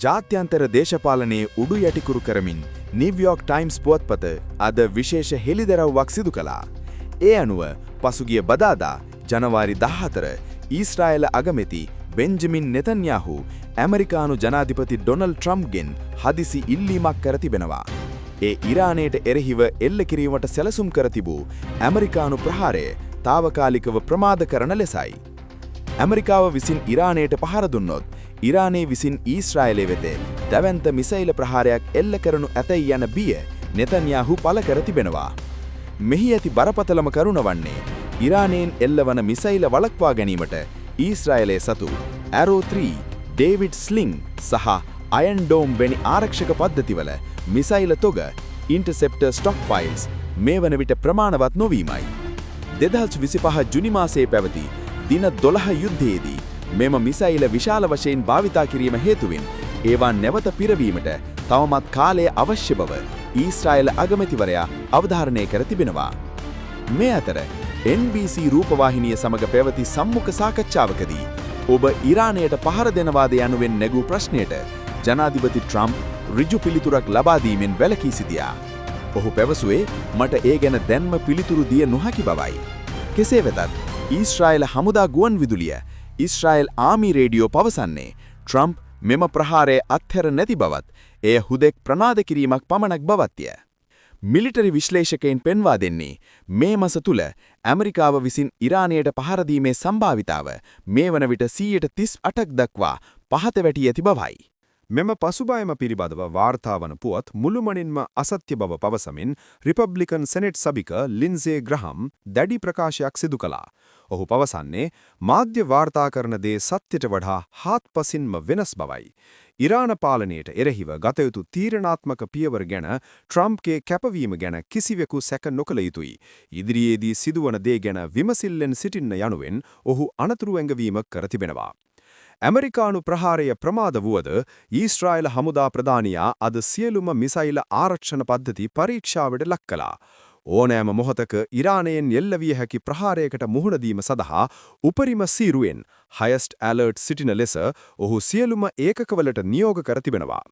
ජාත්‍යන්තර දේශපාලනයේ උඩු යටිකුරු කරමින් නිව්යෝක් ටයිම්ස් පුවත්පත අද විශේෂ හෙළිදරව්වක් සිදු කළා. ඒ අනුව පසුගිය බදාදා ජනවාරි 14 ඊශ්‍රායල අගමැති බෙන්ජමින් නෙතන්යාහු ඇමරිකානු ජනාධිපති ඩොනල්ඩ් ට්‍රම්ප්ගෙන් හදිසි ඉල්ලීමක් කර තිබෙනවා. ඒ ඉරානයට එරෙහිව එල්ල කිරීමට සැලසුම් කර තිබූ ඇමරිකානු ප්‍රහාරය తాවකාලිකව ප්‍රමාද කරන ලෙසයි. ඇමරිකාව විසින් ඉරානයට පහර දුන්නොත් ඉරානයේ විසින් ඊශ්‍රායලය වෙත දැවැන්ත මිසයිල ප්‍රහාරයක් එල්ල කරනු ඇතැයි යන බිය නෙතන්යාහු පළ කර තිබෙනවා. මෙහි ඇති බරපතලම කරුණ වන්නේ ඉරානයෙන් එල්ලවන මිසයිල වළක්වා ගැනීමට ඊශ්‍රායලයේ සතු ඇරෝ 3, ඩේවිඩ් ස්ලිං සහ අයන් ඩෝම් වැනි ආරක්ෂක පද්ධතිවල මිසයිල තොග ඉන්ටර්සෙප්ටර් ස්ටොක්පයිල්ස් මේ වන විට ප්‍රමාණවත් නොවීමයි. 2025 ජුනි මාසයේ පැවති දින 12 යුද්ධයේදී මෙම මිසයිල විශාල වශයෙන් භාවිතා කිරීම හේතුවෙන් ඒවා නැවත පිරවීමට තවමත් කාලය අවශ්‍ය බව ඊශ්‍රායල අගමැතිවරයා අවධාරණය කර තිබෙනවා. මේ අතර NBC රූපවාහිනිය සමග පැවති සම්මුඛ සාකච්ඡාවකදී ඔබ ඉරානයට පහර දෙනවාද යනුවෙන් නැගූ ප්‍රශ්නයට ජනාධිපති ට්‍රම්ප් ඍජු පිළිතුරක් ලබා දීමෙන් වැළකී සිටියා. ඔහු පැවසුවේ මට ඒ ගැන දැන්ම පිළිතුරු දිය නොහැකි බවයි. කෙසේ වෙතත් ඊශ්‍රායල හමුදා ගුවන් විදුලිය ඊශ්‍රායල් ආමි රේඩියෝ පවසන්නේ ට්‍රම්ප් මෙම ප්‍රහාරය අත්හැර නැති බවත් එය හුදෙක් ප්‍රමාද කිරීමක් පමණක් බවත්ය. මිලිටරි විශ්ලේෂකයින් පෙන්වා දෙන්නේ මේ මාස තුල ඇමරිකාව විසින් ඉරානයට පහර දීමේ සම්භාවිතාව මේ වන විට 38% දක්වා පහත වැටී ඇති බවයි. මෙම පසුබෑම පිළිබඳව වාර්තා වන පුවත් මුළුමනින්ම අසත්‍ය බව පවසමින් රිපබ්ලිකන් සෙනෙට් සභික ලින්සේ ග්‍රහම් දැඩි ප්‍රකාශයක් සිදු කළා. ඔහු පවසන්නේ මාධ්‍ය වාර්තා කරන දේ සත්‍යයට වඩා හාත්පසින්ම වෙනස් බවයි. ඉරාන පාලනයට එරෙහිව ගත යුතු තීරණාත්මක පියවර ගැන ට්‍රම්ප්ගේ කැපවීම ගැන කිසිවෙකු සැක නොකළ යුතුයි. ඉදිරියේදී සිදුවන දේ ගැන විමසිල්ලෙන් සිටින්න යනුවෙන් ඔහු අනතුරු ඇඟවීමක් කර තිබෙනවා. ඇමරිකානු ප්‍රහාරය ප්‍රමාද වුවද ඊශ්‍රායල හමුදා ප්‍රධානියා අද සියලුම මිසයිල ආරක්ෂණ පද්ධති පරීක්ෂාවට ලක් කළා. ඕනෑම මොහොතක ඉරානයෙන් එල්ලවිය හැකි ප්‍රහාරයකට මුහුණ දීම සඳහා උපරිම සීරුවෙන් හයස්ට් ඇලර්ට් සිටින ලෙස ඔහු සියලුම ඒකකවලට නියෝග කර තිබෙනවා.